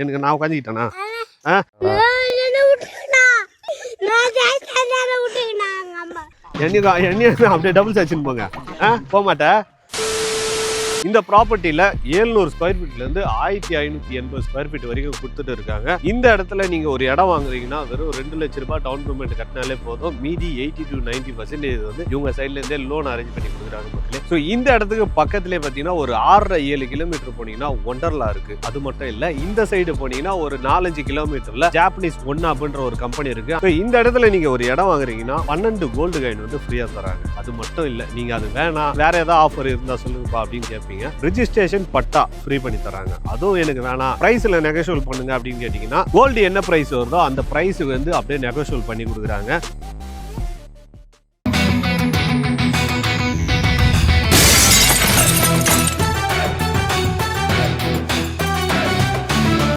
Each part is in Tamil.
எனக்கு நான் உட்காந்துக்கிட்டேனா? என்னையும் அப்படியே டபுள் சச்சின்னு போங்க. போக மாட்டேன். இந்த ப்ராப்பர்ட்டியில் 700 ஸ்கொயர் ஃபீட்லேருந்து 1580 ஸ்கொயர் ஃபீட் வரைக்கும் கொடுத்துட்டு இருக்காங்க. இந்த இடத்துல நீங்கள் ஒரு இடம் வாங்குறீங்கன்னா வெறும் 2 லட்ச ரூபாய் டவுன் பேமெண்ட் கட்டினாலே போதும். மீதி 80 to 90% வந்து இவங்க சைட்லேருந்தே லோன் அரேஞ்ச் பண்ணி கொடுக்குறாங்க மக்களே. ஸோ இந்த இடத்துக்கு பக்கத்துலேயே பார்த்தீங்கன்னா ஒரு 6.5-7 கிலோமீட்டர் போனீங்கன்னா ஒண்டர்லா இருக்கு. அது மட்டும் இல்லை, இந்த சைடு போனீங்கன்னா ஒரு 4-5 கிலோமீட்டர்ல ஜாப்பனீஸ் ஒன் அப்படின்ற ஒரு கம்பெனி இருக்கு. ஸோ இந்த இடத்துல நீங்கள் ஒரு இடம் வாங்குறீங்கன்னா 12 கோல்டு காயின் வந்து ஃப்ரீயாக தராங்க. அது மட்டும் இல்லை, நீங்கள் அது வேணாம் வேற ஏதாவது ஆஃபர் இருந்தால் சொல்லுங்கப்பா அப்படின்னு கேட்பீங்க. ரிஜிஸ்ட்ரேஷன் பட்டா ஃப்ரீ பண்ணி தராங்க. அதுவும் எனக்கு வேணாம், பிரைஸ்ல நெகோஷியேட் பண்ணுங்க அப்படின்னு கேட்டீங்கன்னா கோல்டு என்ன பிரைஸ் வருதோ அந்த பிரைஸ் வந்து அப்படியே நெகோஷியேட் பண்ணி கொடுக்குறாங்க.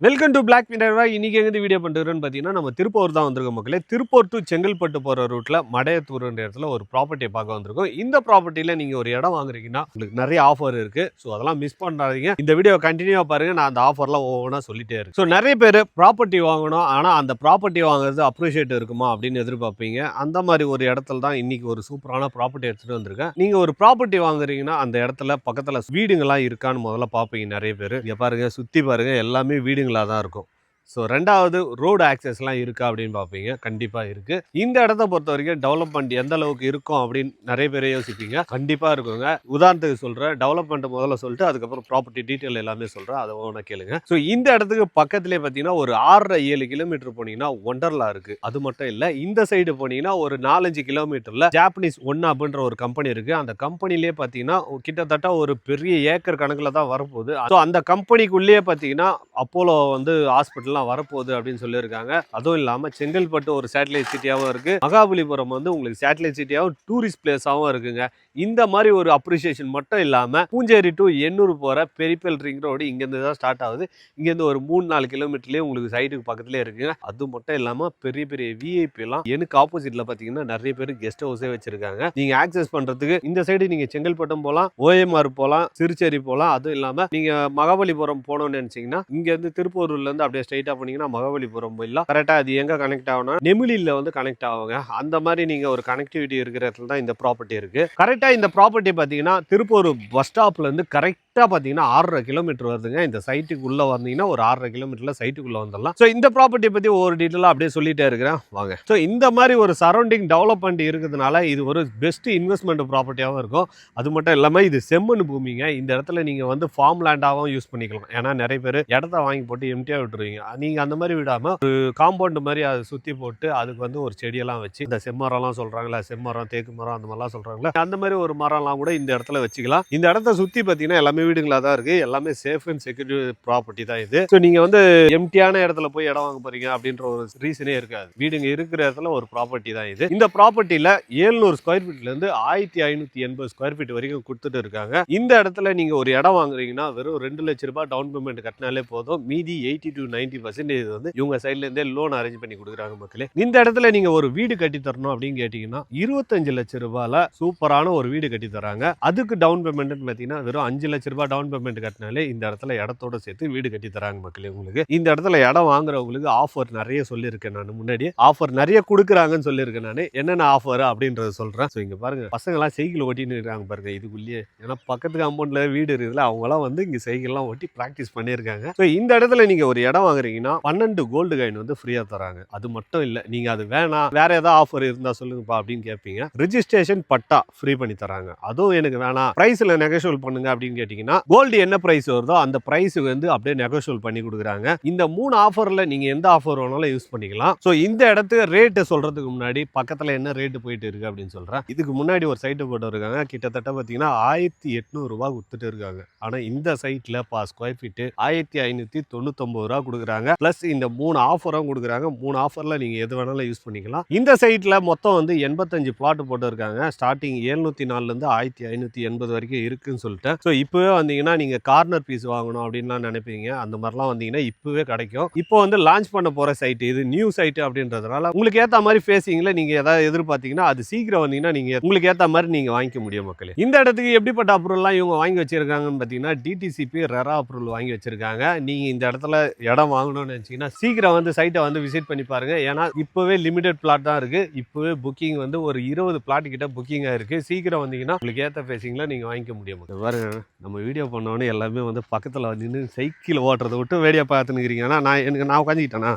வெல்கம் டு பிளாக் மிண்டர்வா. இன்னைக்கு எங்க வீடியோ பண்ணுறோன்னு பார்த்தீங்கன்னா நம்ம திருப்பூர் தான் வந்திருக்கோம் மக்களே. திருப்பூர் டு செங்கல்பட்டு போகிற ரூட்டில் மடையத்தூர்ன்ற இடத்துல ஒரு ப்ராப்பர்ட்டியை பார்க்க வந்திருக்கோம். இந்த ப்ராப்பர்ட்டியில் நீங்கள் ஒரு இடம் வாங்குறீங்கன்னா உங்களுக்கு நிறைய ஆஃபர் இருக்குது. ஸோ அதெல்லாம் மிஸ் பண்ணாதீங்க. இந்த வீடியோ கண்டினியூவாக பாருங்கள். நான் அந்த ஆஃபர்லாம் ஒவ்வொன்றா சொல்லிட்டே இருக்கேன். ஸோ நிறைய பேர் ப்ராப்பர்ட்டி வாங்கணும், ஆனால் அந்த ப்ராப்பர்ட்டி வாங்குறது அப்ரிஷியேட் இருக்குமா அப்படின்னு எதிர்பார்ப்பீங்க. அந்த மாதிரி ஒரு இடத்துல தான் இன்னைக்கு ஒரு சூப்பரான ப்ராப்பர்ட்டி எடுத்துகிட்டு வந்திருக்கேன். நீங்கள் ஒரு ப்ராப்பர்ட்டி வாங்குறீங்கன்னா அந்த இடத்துல பக்கத்தில் வீடுங்கள்லாம் இருக்கான்னு முதல்ல பார்ப்பீங்க. நிறைய பேர் இங்கே பாருங்கள், சுற்றி பாருங்கள், எல்லாமே வீடுங்களாக தான் இருக்கும். ஸோ ரெண்டாவது, ரோடு ஆக்சஸ்லாம் இருக்கா அப்படின்னு பார்ப்பீங்க. கண்டிப்பாக இருக்குது. இந்த இடத்த பொறுத்த வரைக்கும் டெவலப்மெண்ட் எந்த அளவுக்கு இருக்கும் அப்படின்னு நிறைய பேர் யோசிப்பீங்க. கண்டிப்பாக இருக்குங்க. உதாரணத்துக்கு சொல்கிறேன், டெவலப்மெண்ட் முதல்ல சொல்லிட்டு அதுக்கப்புறம் ப்ராப்பர்ட்டி டீட்டெயில் எல்லாமே சொல்கிறேன், அதை ஒன்று கேளுங்க. ஸோ இந்த இடத்துக்கு பக்கத்துலேயே பார்த்தீங்கன்னா ஒரு 6.5-7 கிலோமீட்டர் போனீங்கன்னா ஒண்டர்லா இருக்குது. அது மட்டும் இல்லை, இந்த சைடு போனீங்கன்னா ஒரு 4-5 கிலோமீட்டரில் ஜாப்பனீஸ் ஒன் அப்படின்ற ஒரு கம்பெனி இருக்குது. அந்த கம்பெனிலே பார்த்தீங்கன்னா கிட்டத்தட்ட ஒரு பெரிய ஏக்கர் கணக்கில் தான் வரப்போகுது. ஸோ அந்த கம்பெனிக்குள்ளேயே பார்த்தீங்கன்னா அப்போலோ வந்து ஹாஸ்பிட்டல்லாம் வரப்போகுது அப்படின்னு சொல்லியிருக்காங்க. அதுவும் இல்லாமல் செங்கல்பட்டு ஒரு சேட்டலைட் சிட்டியாகவும் இருக்குது. மகாபலிபுரம் வந்து உங்களுக்கு சேட்டலைட் சிட்டியாகவும் டூரிஸ்ட் பிளேஸாகவும் இருக்குங்க. இந்த மாதிரி ஒரு அப்ரிசியேஷன் மட்டும் இல்லாமல் பூஞ்சேரி டு எண்ணூர் போகிற பெரிப்பல் ரிங் ரோடு இங்கேருந்து தான் ஸ்டார்ட் ஆகுது. இங்கேருந்து ஒரு 3-4 கிலோமீட்டர்லேயே உங்களுக்கு சைட்டுக்கு பக்கத்துலேயே இருக்குங்க. அது மட்டும் இல்லாமல் பெரிய பெரிய விஐபிலாம் எனக்கு ஆப்போசிட்டில் பார்த்தீங்கன்னா நிறைய பேர் கெஸ்ட் ஹவுஸே வச்சிருக்காங்க. நீங்கள் ஆக்சஸ் பண்ணுறதுக்கு இந்த சைடு நீங்கள் செங்கல்பட்டும் போகலாம், ஓஎம்ஆர் போகலாம், திருச்சேரி போகலாம். அதுவும் இல்லாமல் நீங்கள் மகாபலிபுரம் போகணும்னு நினச்சிங்கன்னா இங்கேருந்து திருப்பூர்லேருந்து அப்படியே ஸ்ட்ரைட்டாக பண்ணீங்கன்னா மகாபலிபுரம் போயிடலாம். கரெக்டாக அது எங்கே கனெக்ட் ஆகும்னா நெமிலியில் வந்து கனெக்ட் ஆகுங்க. அந்த மாதிரி நீங்கள் ஒரு கனெக்டிவிட்டி இருக்கிற இடத்துல தான் இந்த ப்ராப்பர்ட்டி இருக்குது. கரெக்டாக இந்த ப்ராப்பர்ட்டி பார்த்தீங்கன்னா திருப்பூர் பஸ் ஸ்டாப்லேருந்து கரெக்டாக பார்த்தீங்கன்னா 6.5 கிலோமீட்டர் வருதுங்க. இந்த சைட்டுக்கு உள்ளே வந்தீங்கன்னா ஒரு 6.5 கிலோமீட்டரில் சைட்டுக்குள்ளே வந்துடலாம். ஸோ இந்த ப்ராப்பர்ட்டியை பற்றி ஒவ்வொரு டீட்டெயிலாக அப்படியே சொல்லிட்டே இருக்கிறேன், வாங்க. ஸோ இந்த மாதிரி ஒரு சரௌண்டிங் டெவலப்மெண்ட் இருக்கிறதுனால இது ஒரு பெஸ்ட் இன்வெஸ்ட்மெண்ட் ப்ராப்பர்ட்டியாகவும் இருக்கும். அது மட்டும் இல்லாமல் இது செம்மண் பூமிங்க. இந்த இடத்துல நீங்கள் வந்து ஃபார்ம் லேண்டாகவும் யூஸ் பண்ணிக்கலாம். ஏன்னா நிறைய பேர் இடத்த வாங்கி போட்டு எம்டியாக விட்டுருவீங்க. நீங்கள் அந்த மாதிரி விடாமல் ஒரு காம்பவுண்ட் மாதிரி அதை சுற்றி போட்டு அதுக்கு வந்து ஒரு செடியெல்லாம் வச்சு, இந்த செம்மரம்லாம் சொல்கிறாங்களா, செம்மரம், தேக்கு மரம் அந்த மாதிரிலாம் சொல்கிறாங்களா, அந்த மாதிரி ஒரு மரம்லாம் கூட இந்த இடத்துல வச்சுக்கலாம். இந்த இடத்த சுற்றி பார்த்தீங்கன்னா எல்லாமே வீடுங்களாக தான் இருக்குது. எல்லாமே சேஃப் அண்ட் செக்யூரிட்டி ப்ராப்பர்ட்டி தான் இது. ஸோ நீங்கள் வந்து எம்டியான இடத்துல போய் இடம் வாங்க போகிறீங்க அப்படின்ற ஒரு ரீசனே இருக்காது. வீடுங்க இருக்கிற இடத்துல ஒரு ப்ராப்பர்ட்டி தான் இது. இந்த ப்ராப்பர்ட்டியில் 700 ஸ்கொயர் ஃபீட்லேருந்து 1580 ஸ்கொயர் ஃபீட் வரைக்கும் கொடுத்துட்டு இருக்காங்க. இந்த இடத்துல நீங்கள் ஒரு இடம் வாங்குறீங்கன்னா வெறும் 2 லட்ச ரூபாய் டவுன் பேமெண்ட் கட்டினாலே போதும். மீதி 80 to 90% வந்து இவங்க சைட்ல இருந்தே லோன் அரேஞ்ச் பண்ணி கொடுக்குறாங்க மக்களே. இந்த இடத்துல நீங்க ஒரு வீடு கட்டி தரணும் அப்படின்னு கேட்டீங்கன்னா 25 லட்சம் ரூபாயில சூப்பரான ஒரு வீடு கட்டி தராங்க. அதுக்கு டவுன் பேமெண்ட் பார்த்தீங்கன்னா வெறும் 5 லட்சம் ரூபாய் டவுன் பேமெண்ட் கட்டினாலே இந்த இடத்துல இடத்தோட சேர்த்து வீடு கட்டி தராங்க மக்களே. உங்களுக்கு இந்த இடத்துல இடம் வாங்குறவங்களுக்கு ஆஃபர் நிறைய சொல்லியிருக்கேன். நான் முன்னாடி ஆஃபர் நிறைய கொடுக்குறாங்கன்னு சொல்லியிருக்கேன். நான் என்னென்ன ஆஃபர் அப்படின்றத சொல்றேன். ஸோ இங்க பாருங்க, பசங்க எல்லாம் சைக்கிள் ஓட்டின்னு இருக்காங்க பாருங்க இதுக்குள்ளேயே. ஏன்னா பக்கத்து காம்பவுண்ட்ல வீடு இருக்குதுல, அவங்க எல்லாம் வந்து இங்க சைக்கிள் எல்லாம் ஓட்டி பிராக்டிஸ் பண்ணியிருக்காங்க. ஸோ இந்த இடத்துல நீங்க ஒரு இடம் வாங்குறீங்கன்னா 12 கோல்டு காயின் வந்து ஃப்ரீயா தராங்க. அது மட்டும் இல்ல, நீங்க அது வேணாம் வேற ஏதாவது ஆஃபர் இருந்தா சொல்லுங்கப்பா அப்படின்னு கேட்பீங்க. ரிஜிஸ்ட்ரேஷன் பட்டா ஃப்ரீ பண்ணி தராங்க. அதுவும் எனக்கு வேணாம், பிரைஸ்ல நெகோஷியேட் பண்ணுங்க அப்படின்னு கேட்டீங்கன்னா கோல்டு என்ன பிரைஸ் வருதோ அந்த பிரைஸ் வந்து அப்படியே நெகோஷியேட் பண்ணி கொடுக்குறாங்க. இந்த 3 ஆஃபர்ல நீங்க எந்த ஆஃபர் வேணாலும் யூஸ் பண்ணிக்கலாம். ஸோ இந்த இடத்துக்கு ரேட்டு சொல்றதுக்கு முன்னாடி பக்கத்துல என்ன ரேட்டு போயிட்டு இருக்கு அப்படின்னு சொல்றேன். இதுக்கு முன்னாடி ஒரு சைட்டு போட்டு இருக்காங்க. கிட்டத்தட்ட பார்த்தீங்கன்னா 1800 ரூபாய் கொடுத்துட்டு இருக்காங்க. ஆனா இந்த சைட்ல ஸ்கொயர் ஃபீட் 1599 ரூபாய் கொடுக்குறாங்க. பிளஸ் இந்த 3 ஆஃபரும் கொடுக்குறாங்க. 3 ஆஃபர்ல நீங்க எது வேணாலும் யூஸ் பண்ணிக்கலாம். இந்த சைட்ல மொத்தம் வந்து 85 பிளாட் போட்டு இருக்காங்க. ஸ்டார்டிங் 704 இருந்து 1580 வரைக்கும் இருக்குன்னு சொல்லிட்டேன். ஸோ இப்பவே வந்தீங்கன்னா நீங்க கார்னர் பீஸ் வாங்கணும் அப்படின்லாம் நினைப்பீங்க. அந்த மாதிரிலாம் வந்தீங்கன்னா இப்பவே கிடைக்கும். இப்போ வந்து லான்ச் பண்ண போற சைட் இது, நியூ சைட் அப்படின்றதுனால உங்களுக்கு ஏத்த மாதிரி ஃபேசிங்ல நீங்க ஏதாவது எதிர்பார்த்தீங்கன்னா அது சீக்கிரம் வந்தீங்கன்னா நீங்க உங்களுக்கு ஏத்த மாதிரி நீங்க வாங்கிக்க முடியும் மக்களே. இந்த இடத்துக்கு எப்படிப்பட்ட அப்ரூவல்லாம் இவங்க வாங்கி வச்சிருக்காங்கன்னு பார்த்தீங்கன்னா டிடிசிபி ரெரா அப்ரூவல் வாங்கி வச்சிருக்காங்க. நீங்க இந்த இடத்துல இடம் வாங்கணும் வாங்கணும்னு நினச்சிங்கன்னா சீக்கிரம் வந்து சைட்டை வந்து விசிட் பண்ணி பாருங்க. ஏன்னா இப்போவே லிமிடெட் பிளாட் தான் இருக்குது. இப்போவே புக்கிங் வந்து ஒரு 20 பிளாட் கிட்ட புக்கிங் ஆயிருக்கு. சீக்கிரம் வந்தீங்கன்னா உங்களுக்கு ஏற்ற ஃபேஸிங்கில் நீங்கள் வாங்கிக்க முடியும். பாருங்க, நம்ம வீடியோ பண்ணோன்னே எல்லாமே வந்து பக்கத்தில் நின்று சைக்கிள் ஓட்டுறதை விட்டு வேடியை பார்த்துன்னுக்கிறீங்க. ஆனால் நான் உட்காந்துக்கிட்டேனா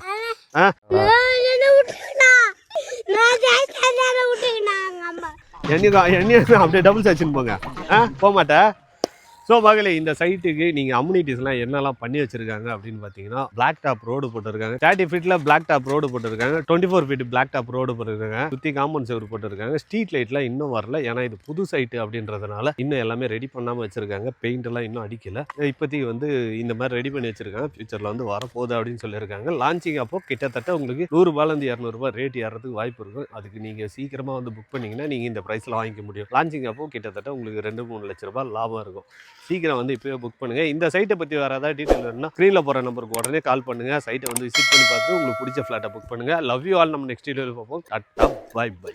என்னையும் அப்படியே டபுள் சச்சின்னு போங்க. போக மாட்டேன். ஸோ மகளே, இந்த சைட்டுக்கு நீங்கள் அம்யூனிட்டிஸ்லாம் என்னெல்லாம் பண்ணி வச்சிருக்காங்க அப்படின்னு பார்த்தீங்கன்னா, பிளாக் டாப் ரோடு போட்டிருக்காங்க. 30 ஃபீட்டில் பிளாக் டாப் ரோடு போட்டிருக்காங்க. 24 ஃபீட் பிளாக் டாப் ரோடு போட்டிருக்காங்க. சுற்றி காம்பவுண்ட் செவர் போட்டிருக்காங்க. ஸ்ட்ரீட் லைட்லாம் இன்னும் வரல. ஏன்னா இது புது சைட்டு அப்படின்றதுனால இன்னும் எல்லாமே ரெடி பண்ணாமல் வச்சிருக்காங்க. பெயிண்ட் எல்லாம் இன்னும் அடிக்கல. இப்போதைக்கு வந்து இந்த மாதிரி ரெடி பண்ணி வச்சிருக்காங்க. ஃபியூச்சரில் வந்து வரப்போகுது அப்படின்னு சொல்லியிருக்காங்க. லான்ச்சிங் அப்போ கிட்டத்தட்ட உங்களுக்கு 100 ரூபாயிலேருந்து 200 ரூபாய் ரேட் ஏறதுக்கு வாய்ப்பு இருக்கும். அதுக்கு நீங்கள் சீக்கிரமாக வந்து புக் பண்ணிங்கன்னா நீங்கள் இந்த ப்ரைஸில் வாங்கிக்க முடியும். லான்ச்சிங் அப்போ கிட்டத்தட்ட உங்களுக்கு 2-3 லட்ச ரூபாய் லாபம் இருக்கும். சீக்கிரம் வந்து இப்போயே புக் பண்ணுங்கள். இந்த சைட்டை பற்றி வேறு ஏதாவது டீட்டெயில் வேணும்னா ஸ்க்ரீனில் போகிற நம்பருக்கு உடனே கால் பண்ணுங்கள். சைட்டை வந்து விசிட் பண்ணி பார்த்து உங்களுக்கு பிடிச்ச ஃப்ளாட்டை புக் பண்ணுங்கள். Love you all. நம்ம நெக்ஸ்ட் வீடியோவில் பார்ப்போம். டாட்டா, பை பை.